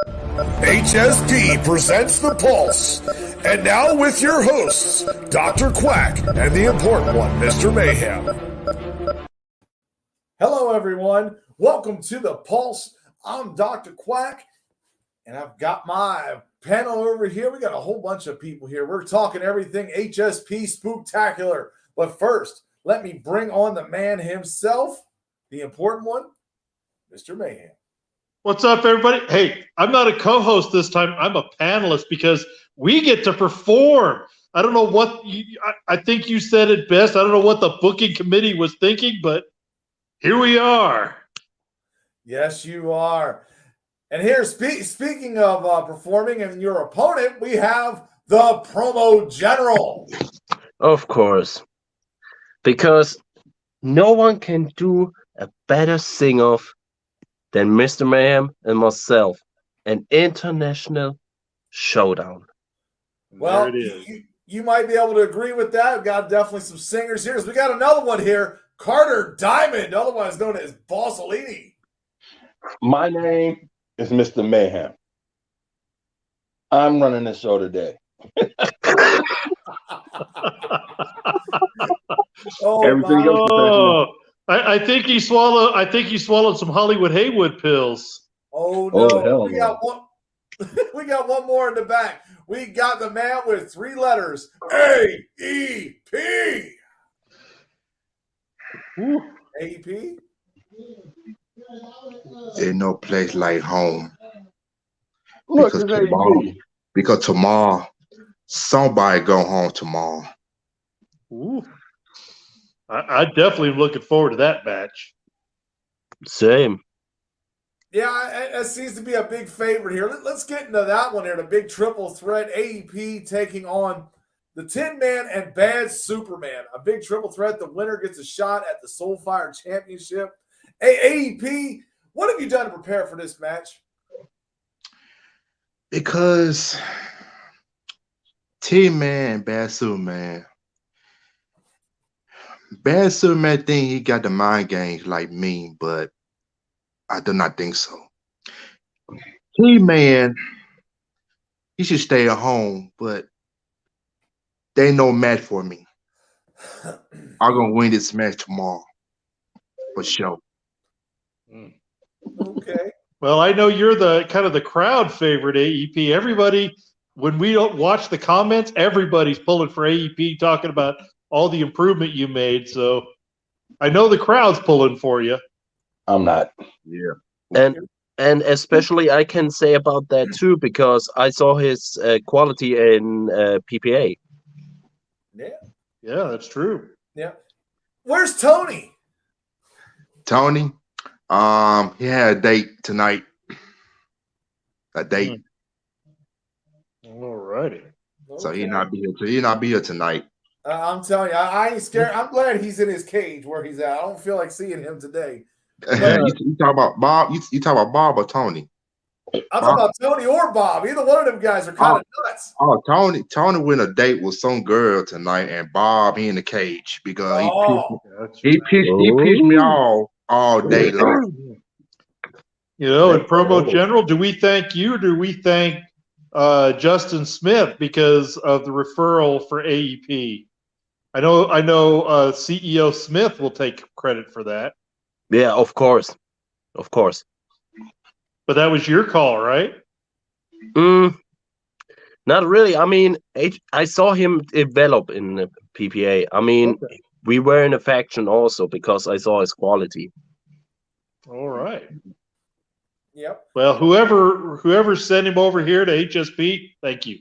HSP presents The Pulse. And now with your hosts, Dr. Quack and the important one, Mr. Mayhem. Hello, everyone. Welcome to The Pulse. I'm Dr. Quack, and I've got my panel over here. We got a whole bunch of people here. We're talking everything HSP Spooktacular. But first, let me bring on the man himself, the important one, Mr. Mayhem. What's up, everybody? Hey, I'm not a co-host this time. I'm a panelist because we get to perform. I don't know what I think you said it best. I don't know what the booking committee was thinking, but here we are. Yes, you are. And here, speaking of performing and your opponent, we have the promo general. Of course. Because no one can do a better sing-off than Mr. Mayhem and myself. An international showdown. Well, there it is. You might be able to agree with that. We've got definitely some singers here. So we got another one here, Carter Diamond, otherwise known as Bossolini. My name is Mr. Mayhem. I'm running the show today. Everything else. I think he swallowed. I think he swallowed some Hollywood Haywood pills. Oh no! hell we got one. We got one more in the back. We got the man with 3 letters: AEP. AEP. There's no place like home. Look, Because tomorrow, somebody go home tomorrow. Ooh. I definitely am looking forward to that match. Same. Yeah, it seems to be a big favorite here. Let's get into that one here. The big triple threat, AEP taking on the Tin Man and Bad Superman. A big triple threat. The winner gets a shot at the Soulfire Championship. AEP, what have you done to prepare for this match? Because Tin Man, Bad Superman think he got the mind games like me, but I do not think so. Tin-Man, he should stay at home, but they ain't no match for me. I'm gonna win this match tomorrow, for sure. Okay. Well, I know you're the kind of the crowd favorite, AEP. Everybody, when we don't watch the comments, everybody's pulling for AEP, talking about all the improvement you made. So I know the crowd's pulling for you. I'm not. Yeah. And especially I can say about that too, because I saw his quality in PPA. Yeah. Yeah, that's true. Yeah. Where's Tony? Tony, he had a date tonight. A date. All righty. So he not be here. So he not be here tonight. I'm telling you, I ain't scared. I'm glad he's in his cage where he's at. I don't feel like seeing him today. You talk about Bob? You talk about Bob or Tony? I'm talking about Tony or Bob. Either one of them guys are kind of nuts. Oh, Tony went a date with some girl tonight, and Bob he in the cage because he pissed me off all day long. You know, in promo general, do we thank you or do we thank Justin Smith because of the referral for AEP? I know CEO Smith will take credit for that. Yeah, of course. But that was your call, right? Not really. I mean, I saw him develop in the PPA. I mean, we were in a faction also because I saw his quality. All right. Yep. Well, whoever sent him over here to HSP, thank you.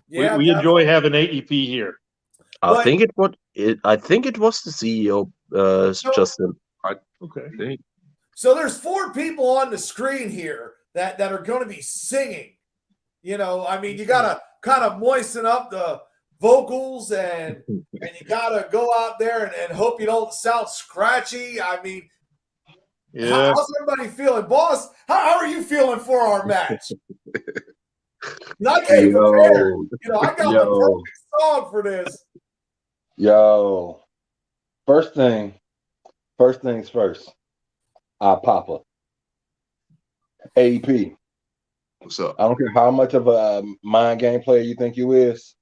Yeah, we enjoy having AEP here. I think it was the CEO, Justin. Okay. So there's 4 people on the screen here that are going to be singing. You know, I mean, you got to kind of moisten up the vocals and you got to go out there and hope you don't sound scratchy. I mean, yeah. How's everybody feeling? Boss, how are you feeling for our match? I came prepared. You know, I got the perfect song for this. Yo, first things first. Papa. AEP. What's up? I don't care how much of a mind game player you think you is.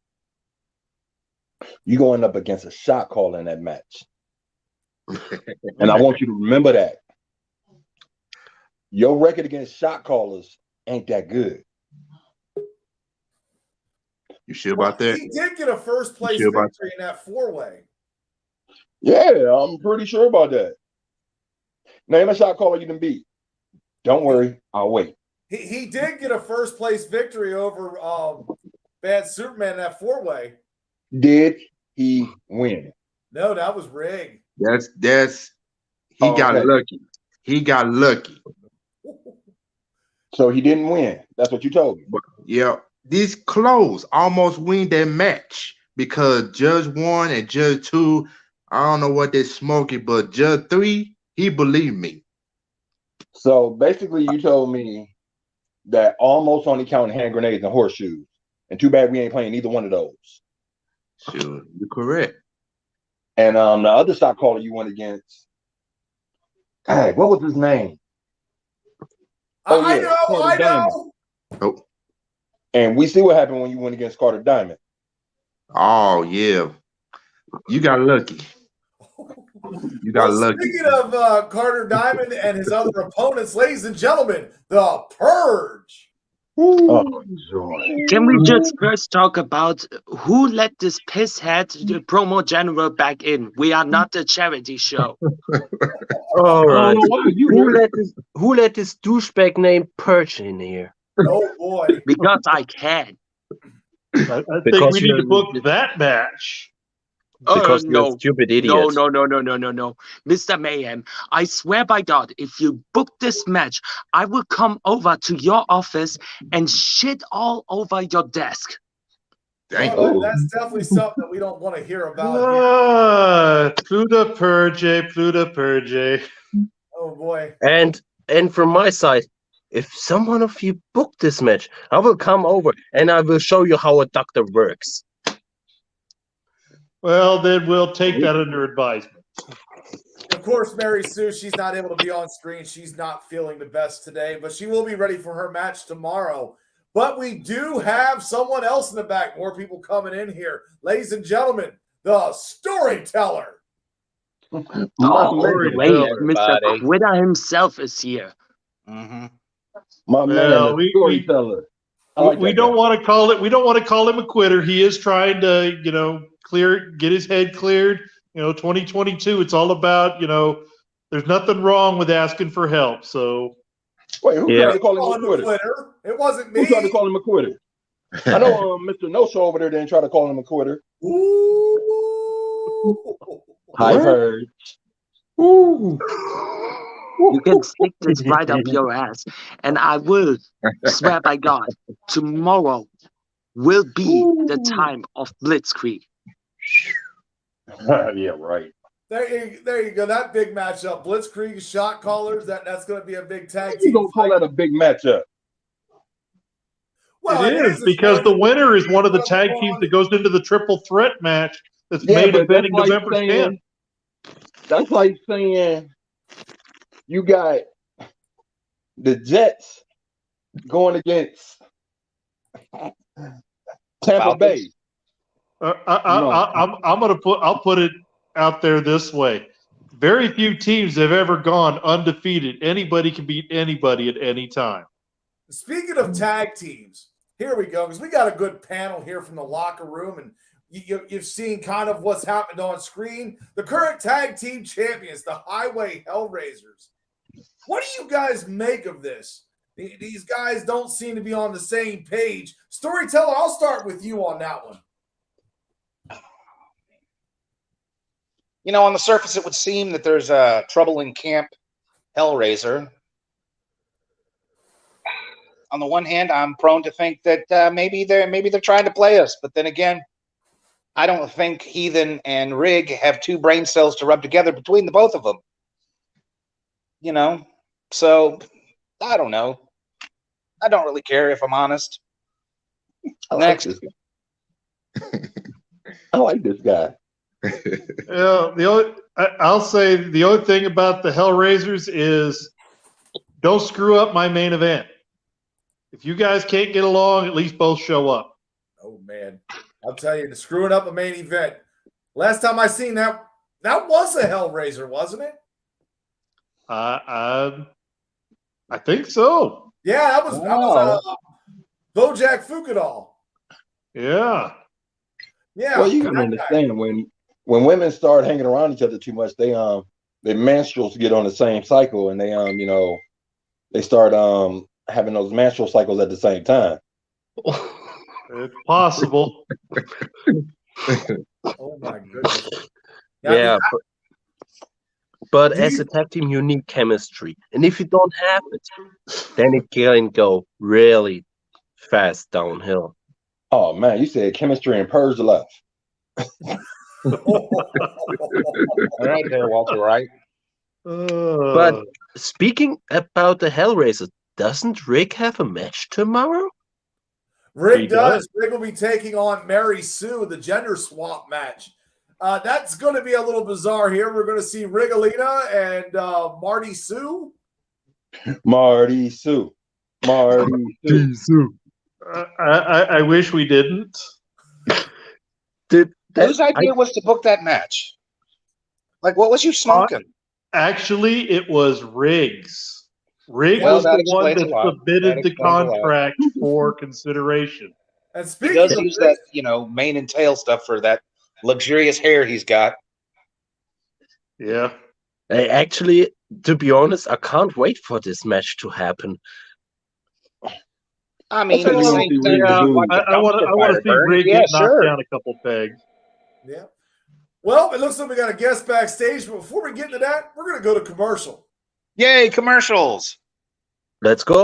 You going up against a shot caller in that match. And I want you to remember that. Your record against shot callers ain't that good. You sure about that? He did get a first place sure about victory in that 4-way. Yeah, I'm pretty sure about that. Name a shot caller you can beat. Don't worry, I'll wait. He did get a first place victory over Bad Superman in that 4-way. Did he win? No, that was rigged. That's he got Okay. lucky. He got lucky. So he didn't win. That's what you told me. But yeah, these close almost win that match because Judge 1 and Judge 2, I don't know what they're smoking, but Judge 3, he believed me. So basically, you told me that almost only counting hand grenades and horseshoes. And too bad we ain't playing either one of those. Sure, you're correct. And the other shot caller you went against, hey, what was his name? I know. Carter Diamond. Oh, And we see what happened when you went against Carter Diamond. oh yeah, you got lucky. You got lucky. Speaking of Carter Diamond and his other opponents, ladies and gentlemen, the Purge. Oh, joy. Can we just first talk about who let this pisshead the promo general back in? We are not a charity show. All right. why you Who let this douchebag named Perch in here? Oh boy. Because I can. I think Because we need to you're- book that match. Because you're no. a stupid idiot. No. Mr. Mayhem, I swear by God, if you book this match, I will come over to your office and shit all over your desk. Dang. Well, that's definitely something that we don't want to hear about. Pluto Purge. Oh boy. And from my side, if someone of you book this match, I will come over and I will show you how a doctor works. Well, then we'll take that under advisement. Of course, Mary Sue, she's not able to be on screen. She's not feeling the best today, but she will be ready for her match tomorrow. But we do have someone else in the back. More people coming in here. Ladies and gentlemen, the storyteller. Oh, Storyteller, wait, Mr. everybody. Quitter himself is here. Mm-hmm. My man, Well, the we- storyteller. I like We that don't guy. want to call it. We don't want to call him a quitter. He is trying to, get his head cleared. 2022. It's all about, there's nothing wrong with asking for help. So Wait, who Yeah. tried to call Call him him a a quitter? quitter. It wasn't me. Who tried to call him a quitter? I know Mr. No Show over there didn't try to call him a quitter. Ooh. I've heard. You can stick this right up your ass. And I will swear by God, tomorrow will be the time of Blitzkrieg. Yeah, right. There you go. That big matchup. Blitzkrieg shot callers. That's going to be a big tag You team don't call fight. that a big matchup? Well, it is as because far the as- winner is one of the tag teams that goes into the triple threat match that's made but event in that's like November 10th. saying, that's like saying you got the Jets going against Tampa Bay. I'll put it out there this way. Very few teams have ever gone undefeated. Anybody can beat anybody at any time. Speaking of tag teams, here we go, because we got a good panel here from the locker room, and you've seen kind of what's happened on screen. The current tag team champions, the Highway Hellraisers. What do you guys make of this? These guys don't seem to be on the same page. Storyteller, I'll start with you on that one. On the surface, it would seem that there's trouble in camp Hellraiser. On the one hand, I'm prone to think that maybe they're trying to play us, but then again, I don't think Heathen and Rig have two brain cells to rub together between the both of them. So I don't know. I don't really care, if I'm honest. Next. I like this guy. I'll say the only thing about the Hellraisers is don't screw up my main event. If you guys can't get along, at least both show up. Oh man, I'll tell you, screwing up a main event. Last time I seen that was a Hellraiser, wasn't it? I think so. Yeah, that was Bojack Fukadal. Yeah. Yeah. Well, you can understand when women start hanging around each other too much, their menstruals get on the same cycle, and they start having those menstrual cycles at the same time. It's possible. Oh my goodness. Yeah, but as a tag team, you need chemistry, and if you don't have it, then it can go really fast downhill. Oh man, you said chemistry and purge left. All right there, Walter, right? But speaking about the Hellraiser, doesn't Rick have a match tomorrow? Rick does. Rick will be taking on Mary Sue, the gender swap match. That's going to be a little bizarre here. We're going to see Rigalina and Marty Sue. Marty Sue. I wish we didn't. Whose idea was to book that match? Like, what was you smoking? Actually, it was Riggs. Riggs was the one that submitted the contract for consideration. And he does use that, mane and tail stuff for that luxurious hair he's got. Yeah. Actually, to be honest, I can't wait for this match to happen. I mean, I want to see Rick get knocked down a couple pegs. Yeah. Well, it looks like we got a guest backstage, but before we get into that, we're going to go to commercial. Yay, commercials. Let's go.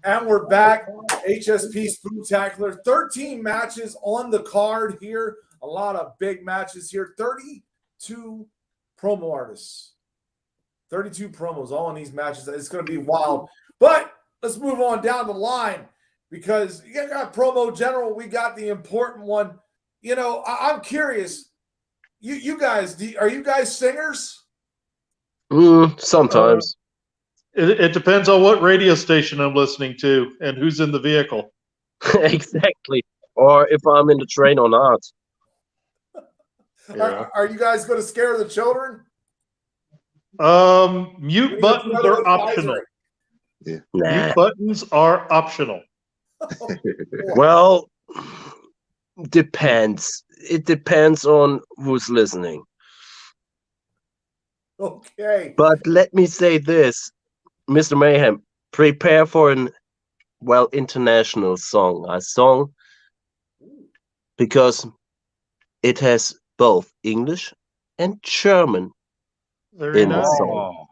And we're back. HSP Spooktacular. 13 matches on the card here. A lot of big matches here. 32 promo artists. 32 promos all in these matches. It's going to be wild. But let's move on down the line because you got promo general. We got the important one. I'm curious. You guys, are you guys singers? Sometimes. It depends on what radio station I'm listening to and who's in the vehicle. Exactly. Or if I'm in the train or not. Yeah. Are you guys going to scare the children? Mute buttons are optional. Yeah. Nah. Mute buttons are optional. Well, depends. It depends on who's listening. Okay. But let me say this. Mr. Mayhem, prepare for an international song. A song because it has both English and German in the song.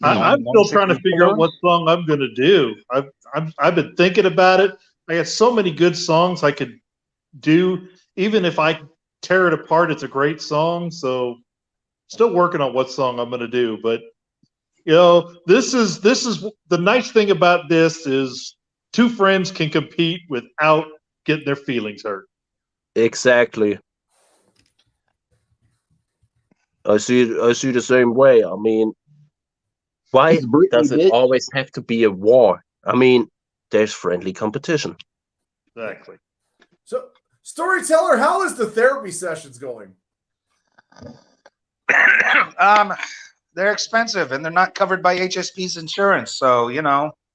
I'm still trying to figure out what song I'm going to do. I've been thinking about it. I got so many good songs I could do. Even if I tear it apart, it's a great song. So still working on what song I'm going to do, but this is the nice thing about this is two friends can compete without getting their feelings hurt. Exactly. I see the same way. I mean, why does it always have to be a war? I mean, there's friendly competition. Exactly. So, storyteller, how is the therapy sessions going? They're expensive and they're not covered by HSP's insurance. So,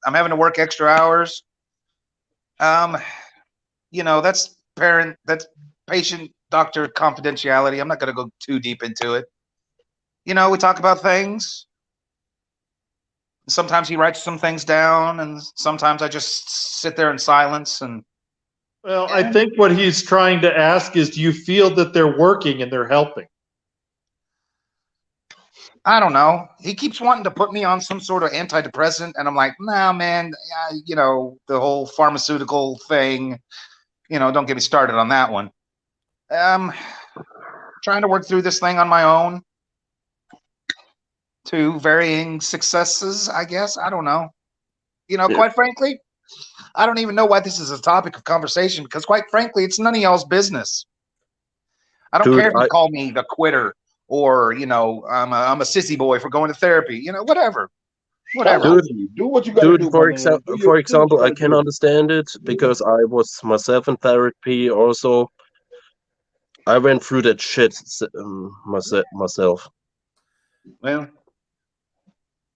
I'm having to work extra hours. That's patient doctor confidentiality. I'm not going to go too deep into it. We talk about things. Sometimes he writes some things down, and sometimes I just sit there in silence. Well, I think what he's trying to ask is, do you feel that they're working and they're helping? I don't know. He keeps wanting to put me on some sort of antidepressant, and I'm like, nah, man. The whole pharmaceutical thing. Don't get me started on that one. Trying to work through this thing on my own. To varying successes, I guess. I don't know. Quite frankly, I don't even know why this is a topic of conversation, because quite frankly, it's none of y'all's business. I don't care if you call me the quitter or, I'm a sissy boy for going to therapy, whatever. Dude, do what you got to do. For example, I can understand it because I was myself in therapy also. I went through that shit myself. Well,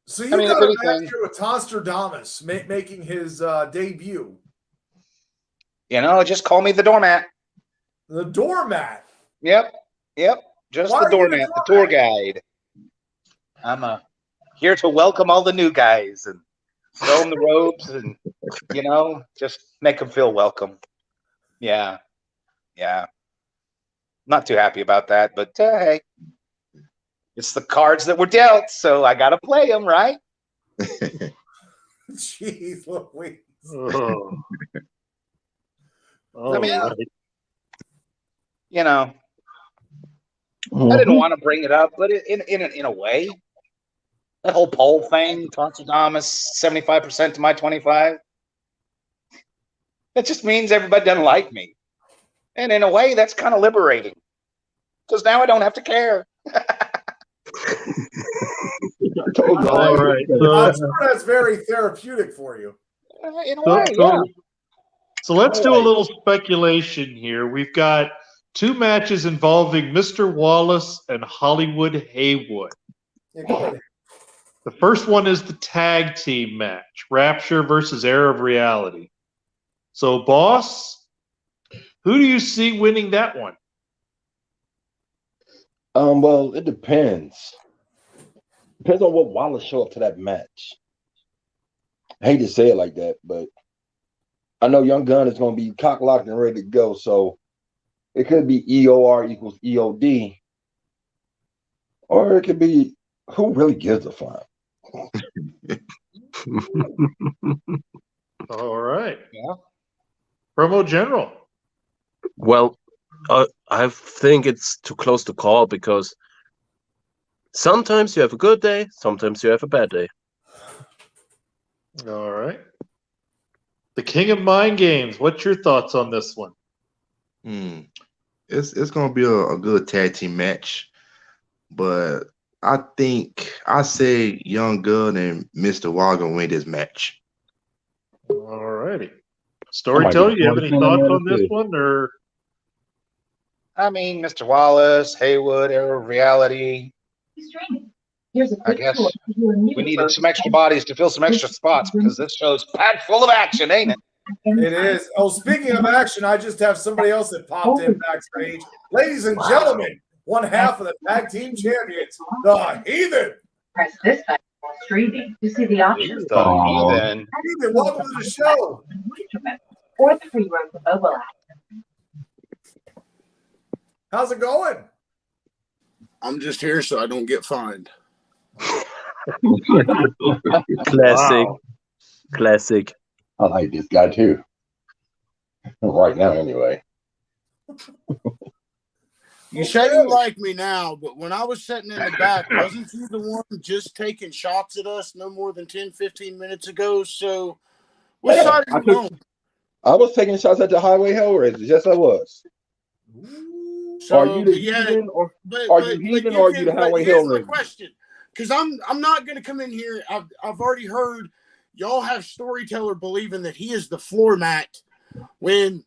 so you got a match here with Nostradamus making his debut. Just call me the doormat. The doormat? Yep. Just the doormat, the tour guide. I'm here to welcome all the new guys and throw them the robes and, just make them feel welcome. Yeah. Not too happy about that, but hey. It's the cards that were dealt, so I got to play them, right? Jeez Louise. I mean, I didn't want to bring it up, but in a way, that whole poll thing, Nostradamus, 75% to my 25, that just means everybody doesn't like me. And in a way, that's kind of liberating, because now I don't have to care. All right. I'm sure that's very therapeutic for you. In a way, yeah. So let's do a little speculation here. We've got 2 matches involving Mr. Wallace and Hollywood Haywood. Yeah, go ahead. The first one is the tag team match, Rapture versus Air of Reality. So, boss, who do you see winning that one? Well, it depends. Depends on what Wallace show up to that match. I hate to say it like that, but I know Young Gun is going to be cock locked and ready to go. So it could be EOR equals EOD, or it could be who really gives a fuck. All right. Yeah. Promo General. Well, I think it's too close to call because sometimes you have a good day, sometimes you have a bad day. All right. The King of Mind Games. What's your thoughts on this one? It's gonna be a good tag team match, but I think I say Young Gun and Mr. Wild gonna win this match. All righty. Storyteller, you have any thoughts on this one, or? I mean, Mr. Wallace, Haywood, Air of Reality. I guess we needed some extra bodies to fill some extra spots because this show's packed full of action, ain't it? It is. Oh, speaking of action, I just have somebody else that popped in backstage. Ladies and gentlemen, one half of the tag team champions, the Heathen. Press this button while streaming to see the options. The Heathen. Heathen, welcome to the show. Or the free roam the mobile app. How's it going? I'm just here so I don't get fined. Classic. Wow. Classic. I like this guy too. Right now, anyway. You say you like me now, but when I was sitting in the back, wasn't you the one just taking shots at us no more than 10, 15 minutes ago? So, what side are you on? I was taking shots at the Highway Hellraisers. Yes, I was. So, are you the heathen, or are you heathen, or are you the Highway Hellraiser? Question, because I'm not going to come in here. I've already heard y'all have Storyteller believing that he is the floor mat when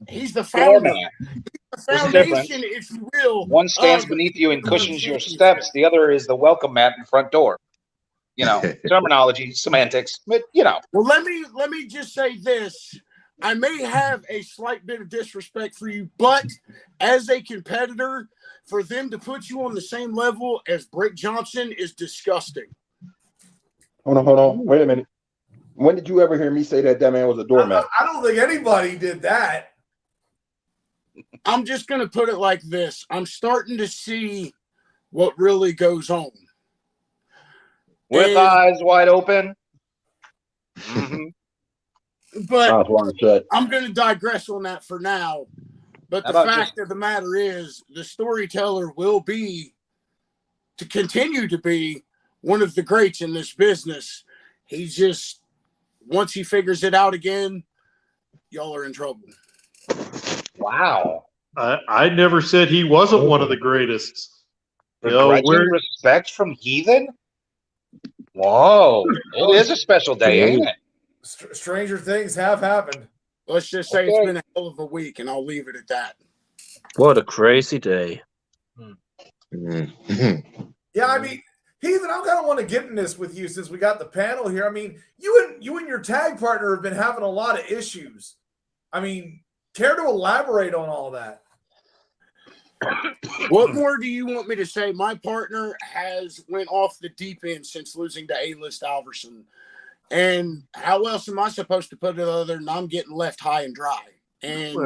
he's the founder. The foundation, if you will. One stands beneath you and cushions your steps. The other is the welcome mat in front door. terminology, semantics, but Well, let me just say this. I may have a slight bit of disrespect for you, but as a competitor, for them to put you on the same level as Brick Johnson is disgusting. Hold on. Wait a minute. When did you ever hear me say that man was a doormat? I don't think anybody did that. I'm just going to put it like this. I'm starting to see what really goes on. With eyes wide open. Mm-hmm. But I'm going to digress on that for now. But the fact of the matter is, the storyteller will continue to be one of the greats in this business. He's just, once he figures it out again, y'all are in trouble. Wow. I never said he wasn't one of the greatest. Begrudging respect from Heathen? Whoa. It is a special day, ain't it? Stranger things have happened. Let's just say it's been a hell of a week, and I'll leave it at that. What a crazy day. Yeah, I mean, Heathen, I kind of want to get in this with you since we got the panel here. I mean, you and your tag partner have been having a lot of issues. I mean, care to elaborate on all that? What more do you want me to say? My partner has went off the deep end since losing to A-List Alverson. And how else am I supposed to put it other than I'm getting left high and dry? And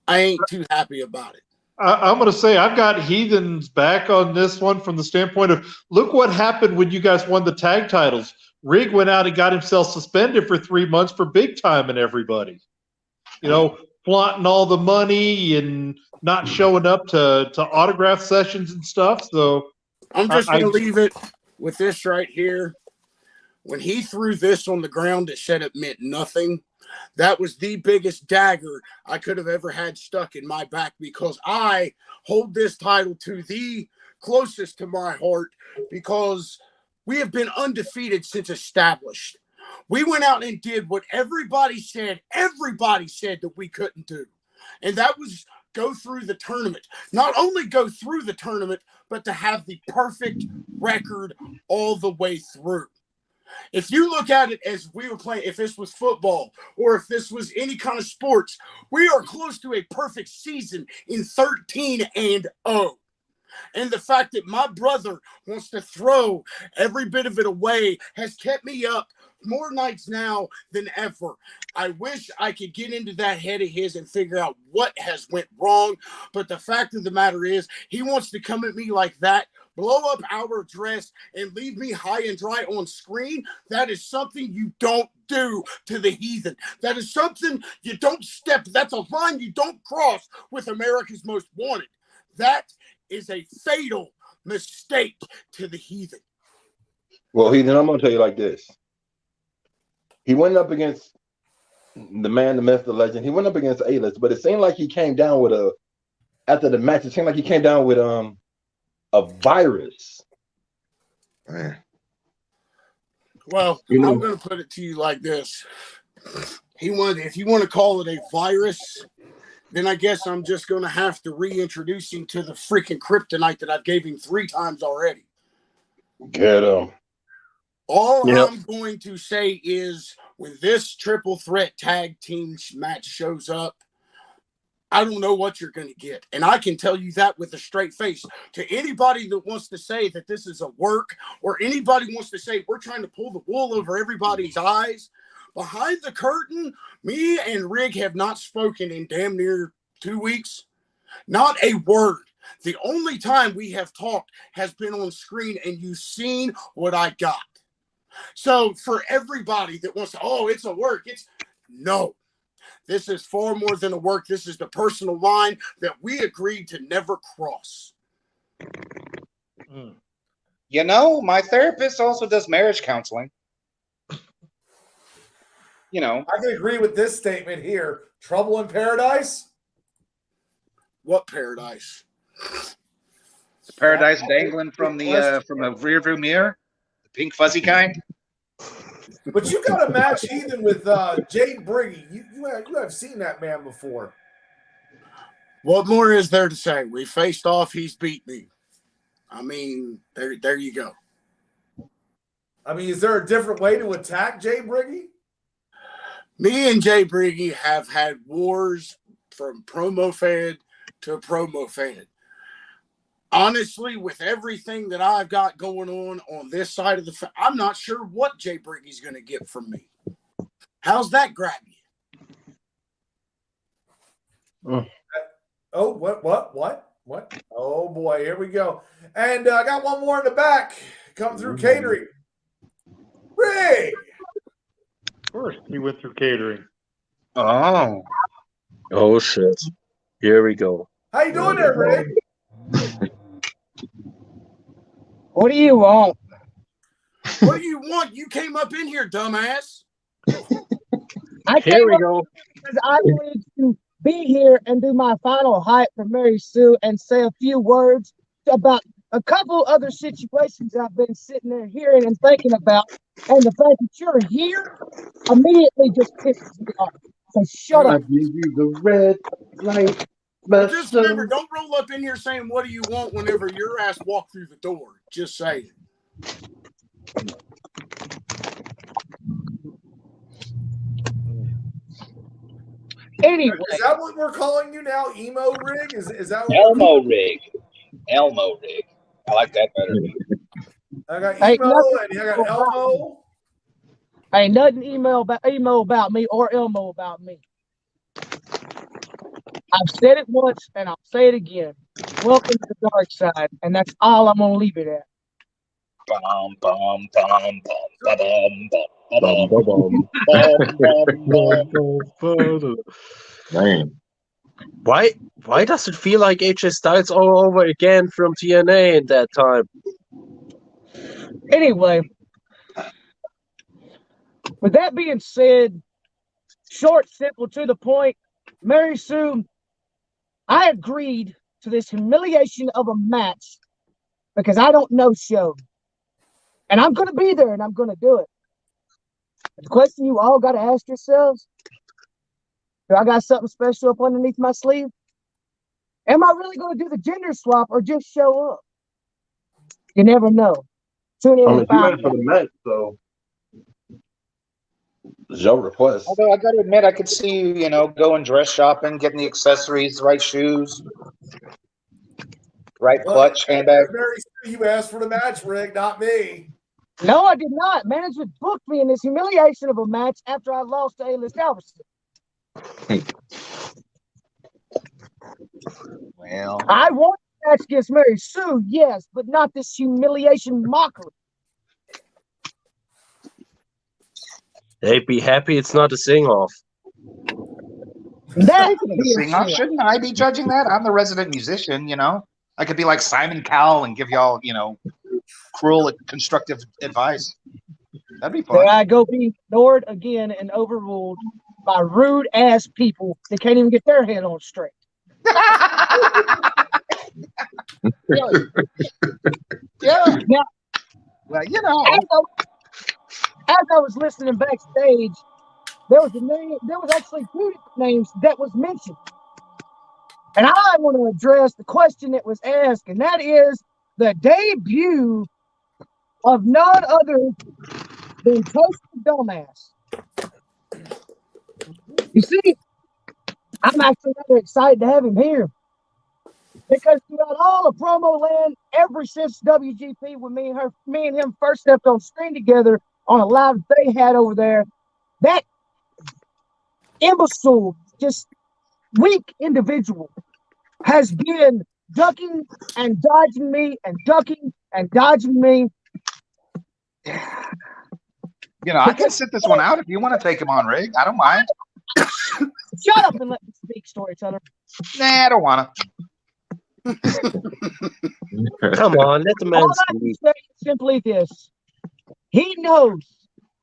I ain't too happy about it. I'm going to say I've got Heathen's back on this one from the standpoint of, look what happened when you guys won the tag titles. Rig went out and got himself suspended for 3 months for big time and everybody. Flaunting all the money and not showing up to autograph sessions and stuff. So I'm just going to leave it with this right here. When he threw this on the ground, it said it meant nothing. That was the biggest dagger I could have ever had stuck in my back, because I hold this title to the closest to my heart, because we have been undefeated since established. We went out and did what everybody said that we couldn't do. And that was go through the tournament. Not only go through the tournament, but to have the perfect record all the way through. If you look at it as we were playing, if this was football or if this was any kind of sports, we are close to a perfect season in 13-0. And the fact that my brother wants to throw every bit of it away has kept me up more nights now than ever. I wish I could get into that head of his and figure out what has went wrong. But the fact of the matter is, he wants to come at me like that, blow up our dress, and leave me high and dry on screen. That is something you don't do to the Heathen. That is something you don't step. That's a line you don't cross with America's Most Wanted. That is a fatal mistake to the Heathen. Well, Heathen, I'm going to tell you like this. He went up against the man, the myth, the legend. He went up against A-List, but it seemed like he came down with after the match, it seemed like he came down with a virus. Man. Well, I'm going to put it to you like this. If you want to call it a virus, then I guess I'm just going to have to reintroduce him to the freaking kryptonite that I've gave him 3 times already. Get him. All I'm going to say is, when this triple threat tag team match shows up, I don't know what you're going to get. And I can tell you that with a straight face. To anybody that wants to say that this is a work, or anybody wants to say we're trying to pull the wool over everybody's eyes, behind the curtain, me and Rig have not spoken in damn near 2 weeks. Not a word. The only time we have talked has been on screen, and you've seen what I got. So for everybody that wants to, it's a work, no. This is far more than a work. This is the personal line that we agreed to never cross. My therapist also does marriage counseling. I can agree with this statement here. Trouble in paradise? What paradise? The paradise dangling from the rearview mirror? The pink fuzzy kind? But you got a match Heathen with Jade Briggy. You have seen that man before. What more is there to say? We faced off. He's beat me. I mean, there you go. I mean, is there a different way to attack Jay Briggy? Me and Jay Briggy have had wars from promo fed to promo fed. Honestly, with everything that I've got going on this side of the I'm not sure what Jay Briggy's going to get from me. How's that grab you? Oh, what? Oh, boy, here we go. And I got one more in the back. Come through catering. Rig! Of course, he went through catering. Oh. Oh shit. Here we go. How you doing there, Rig? What do you want? What do you want? You came up in here, dumbass. Here we go. Because I wanted to be here and do my final hype for Mary Sue and say a few words about a couple other situations I've been sitting there hearing and thinking about. And the fact that you're here immediately just pisses me off. So shut I up. give you the red light. But just remember, don't roll up in here saying, what do you want whenever your ass walk through the door. Just say it. Anyway. Is that what we're calling you now? Emo Rig? Is that what Elmo Rig? Elmo Rig. I like that better. I got Emo and I got Elmo. Ain't nothing emo about me or Elmo about me. I've said it once and I'll say it again. Welcome to the dark side, and that's all I'm gonna leave it at. Bum, bum, bum, bum, bum, bum, Man. Why does it feel like AJ Styles all over again from TNA in that time? Anyway, with that being said, short, simple, to the point, Mary Sue, I agreed to this humiliation of a match because I don't know show. And I'm going to be there and I'm going to do it. But the question you all got to ask yourselves, do I got something special up underneath my sleeve? Am I really going to do the gender swap or just show up? You never know. Tune in I mean, and you find asked for the match, so it's your request. Although I got to admit, I could see you, going dress shopping, getting the accessories, the right shoes, right clutch, handbag. Mary Sue, you asked for the match, Rig, not me. No, I did not. Management booked me in this humiliation of a match after I lost to A-List Alverson. Well, I want a match against Mary Sue, yes, but not this humiliation mockery. Hey, be happy it's not a sing-off. Shouldn't I be judging that? I'm the resident musician, I could be like Simon Cowell and give y'all, cruel, constructive advice. That'd be fun. There I go being ignored again and overruled by rude-ass people that can't even get their head on straight. Really? Yeah. Now, well, as I was listening backstage, there was actually two different names that was mentioned. And I want to address the question that was asked, and that is the debut of none other than Toasted Dumbass. You see, I'm actually rather excited to have him here. Because throughout all of promo land, ever since WGP, when me and him first stepped on screen together on a live they had over there, that imbecile, just weak individual has been ducking and dodging me and ducking and dodging me. I can sit this one out if you want to take him on, Rig. I don't mind. Shut up and let me speak, storyteller. Nah, I don't want to. Come on, let the man All I can speak. say is simply this. He knows,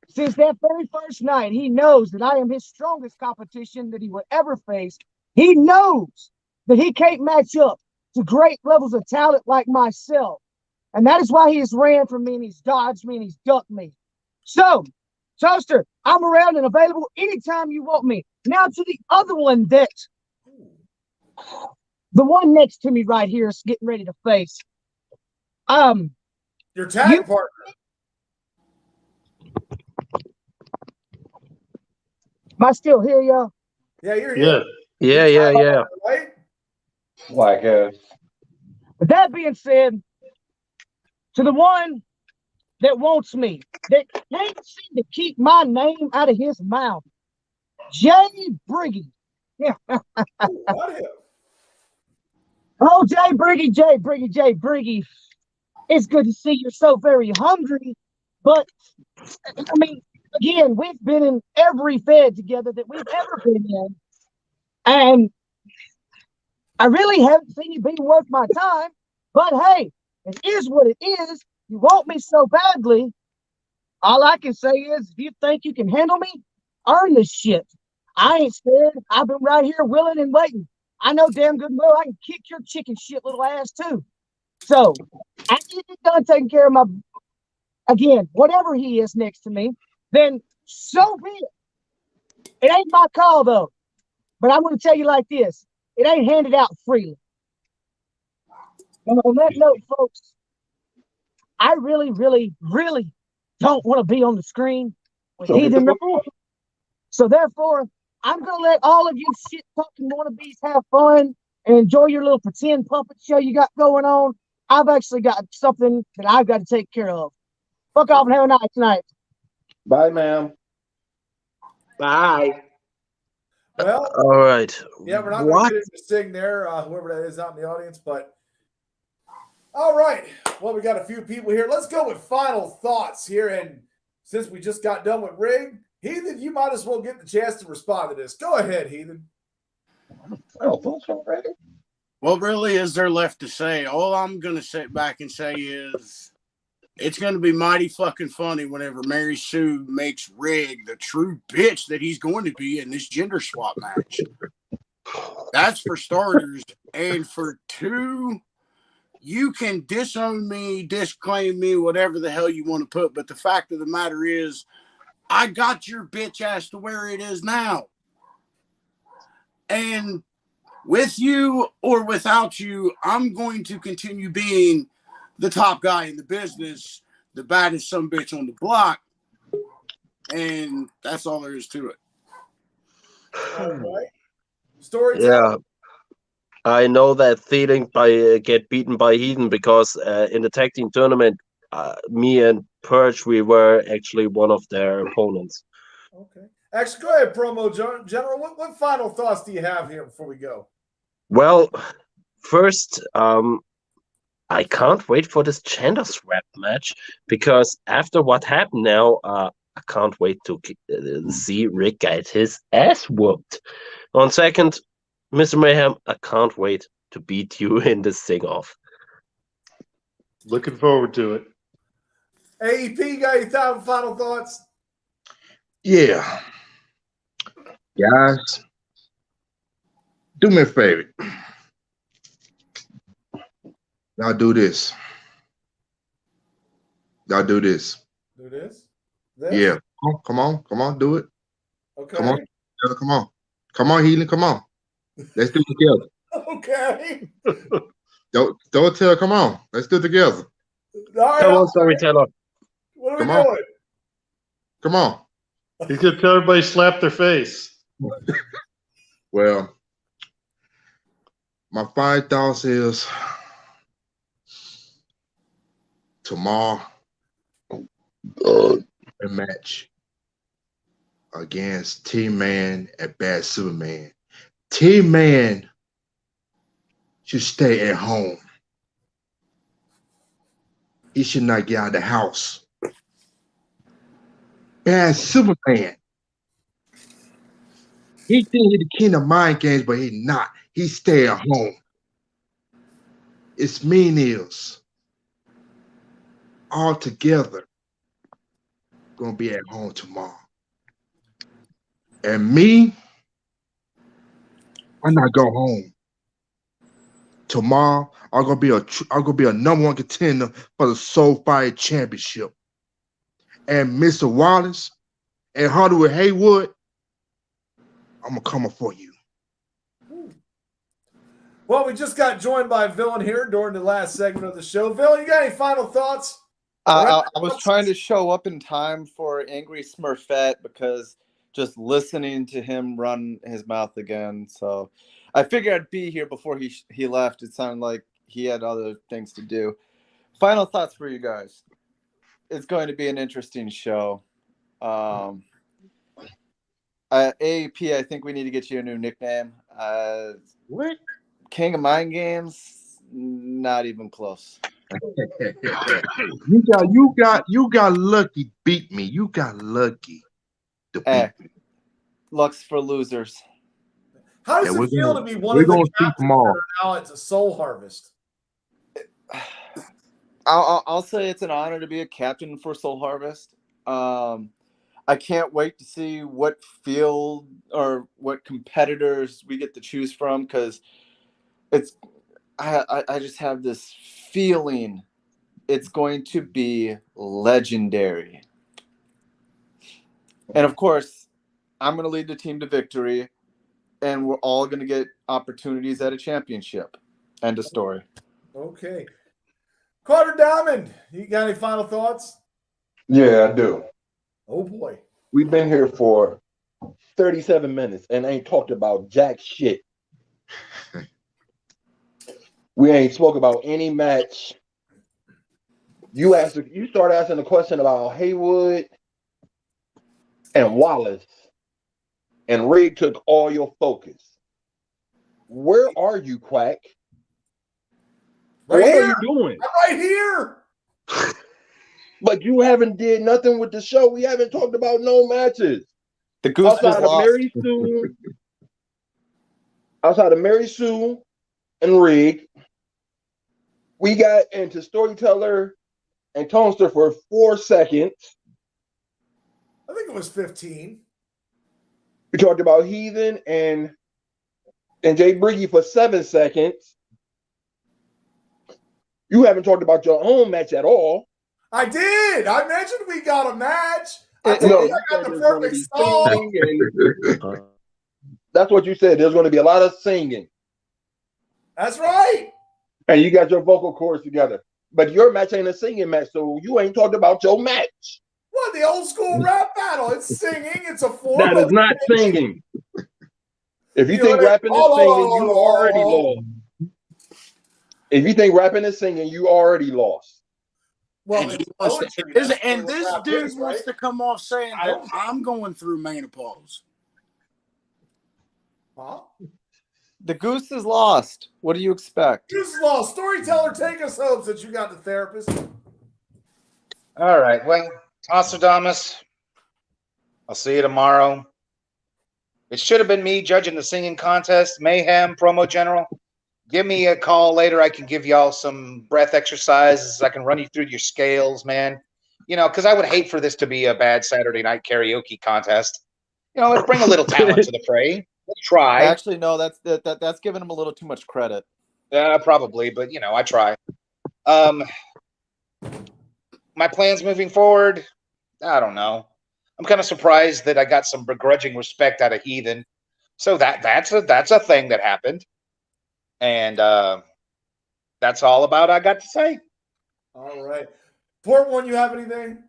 since that very first night, he knows that I am his strongest competition that he would ever face. He knows that he can't match up to great levels of talent like myself. And that is why he has ran from me and he's dodged me and he's ducked me. So, Toaster, I'm around and available anytime you want me. Now to the other one that the one next to me right here is getting ready to face. Your tag partner. Am I still here, y'all? Yeah, you're Yeah. here. Yeah. Right? Black ass. With that being said, to the one that wants me, that can't seem to keep my name out of his mouth, Jay Briggy. Yeah. Oh, Jay Briggy. It's good to see you're so very hungry. But, I mean, again, we've been in every fed together that we've ever been in. And I really haven't seen you be worth my time. But, hey, it is what it is. You want me so badly. All I can say is, if you think you can handle me, earn this shit. I ain't scared. I've been right here willing and waiting. I know damn good well I can kick your chicken shit little ass too. So, after you get done taking care of my, again, whatever he is next to me, then so be it. It ain't my call though. But I'm going to tell you like this. It ain't handed out freely. And on that note, folks, I really, really, really don't want to be on the screen with Heathen. So therefore, I'm going to let all of you shit-talking wannabes have fun and enjoy your little pretend puppet show you got going on. I've actually got something that I've got to take care of. Fuck off and have a nice night. Bye, ma'am. Bye. Well, all right. Yeah, we're not going to get into sing there, whoever that is out in the audience, but all right. Well, we got a few people here. Let's go with final thoughts here. And since we just got done with Rig, Heathen, you might as well get the chance to respond to this. Go ahead, Heathen. Final thoughts already? What really is there left to say? All I'm going to sit back and say is it's going to be mighty fucking funny whenever Mary Sue makes Rig the true bitch that he's going to be in this gender swap match. That's for starters. And for two, you can disown me, disclaim me, whatever the hell you want to put. But the fact of the matter is, I got your bitch ass to where it is now. And with you or without you, I'm going to continue being the top guy in the business, the baddest sumbitch on the block. And that's all there is to it. All right. Story Yeah. time. I know that feeling by get beaten by Heathen because in the tag team tournament, me and Purge, we were actually one of their opponents. Okay. Actually, go ahead, Promo General. What final thoughts do you have here before we go? Well, first, I can't wait for this gender swap match because after what happened now, I can't wait to see Rick get his ass whooped. On second, Mr. Mayhem, I can't wait to beat you in the sing-off. Looking forward to it. AEP, got any final thoughts? Yeah. Guys, do me a favor. Y'all do this. Y'all do this. Do this? Yeah. Come on, do it. Okay. Come on. Come on, Healing, come on. Let's do it together. Okay. Don't tell, come on. Let's do it together. All right, come on, storyteller. What are we doing? Come on. He's going to tell everybody to slap their face. Well, my final thoughts is tomorrow a match against T-Man and Bad Superman. T-Man should stay at home. He should not get out of the house. Bad Superman. He think he's the king of mind games, but he's not. He stay at home. It's me and Nils. All together. Gonna be at home tomorrow. And me, I'm not going home. Tomorrow, I'm gonna be a number one contender for the Soul Fight Championship. And Mr. Wallace and Hollywood Haywood, I'm gonna come up for you. Well, we just got joined by Villain here during the last segment of the show. Villain, you got any final thoughts? I was trying to show up in time for Angry Smurfette because just listening to him run his mouth again. So I figured I'd be here before he left. It sounded like he had other things to do. Final thoughts for you guys. It's going to be an interesting show. AAP, I think we need to get you a new nickname. What? King of Mind Games? Not even close. You got lucky. Beat me. You got lucky. Luck's for losers. How does it feel to be one of the captains now at the Soul Harvest? I'll say it's an honor to be a captain for Soul Harvest. I can't wait to see what field or what competitors we get to choose from, because I just have this feeling it's going to be legendary. And of course, I'm going to lead the team to victory, and we're all going to get opportunities at a championship. End of story. Okay. Carter Diamond, you got any final thoughts? Yeah, I do. Oh, boy. We've been here for 37 minutes and ain't talked about jack shit. We ain't spoke about any match. You start asking a question about Haywood and Wallace, and Rig took all your focus. Where are you, Quack? Right what here. are you doing? I'm right here. But you haven't did nothing with the show. We haven't talked about no matches. The Goose outside of Mary Sue, outside of Mary Sue and Rig, we got into Storyteller and Tonester for 4 seconds. I think it was 15. We talked about Heathen and Jay Briggy for 7 seconds. You haven't talked about your own match at all. I did. I mentioned we got a match. I told you I got the perfect song. That's what you said. There's going to be a lot of singing. That's right. And you got your vocal cords together. But your match ain't a singing match, so you ain't talked about your match. What, the old school rap battle? It's singing. It's a form That is not singing. If you think rapping is singing, you already lost. If you think rapping is singing, you already lost. Well, and this dude wants to come off saying that I'm going through menopause. Huh? The Goose is lost. What do you expect? Goose is lost. Storyteller, take us home since you got the therapist. All right. Well, Nostradamus, I'll see you tomorrow. It should have been me judging the singing contest. Mayhem, Promo General. Give me a call later. I can give y'all some breath exercises. I can run you through your scales, man. You know, because I would hate for this to be a bad Saturday night karaoke contest. You know, let's bring a little talent to the fray. Let's try. Actually, no, that's giving him a little too much credit. Probably, but you know, I try. My plans moving forward, I don't know. I'm kind of surprised that I got some begrudging respect out of Heathen. So that's a thing that happened. And that's all about I got to say. All right. Port One, you have anything?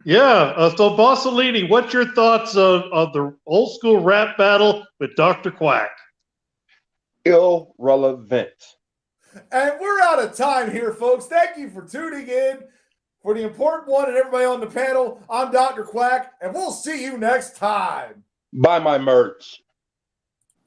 Yeah. So, Bossolini, what's your thoughts of the old school rap battle with Dr. Quack? Irrelevant. And we're out of time here, folks. Thank you for tuning in. For the Important One and everybody on the panel, I'm Dr. Quack, and we'll see you next time. Buy my merch.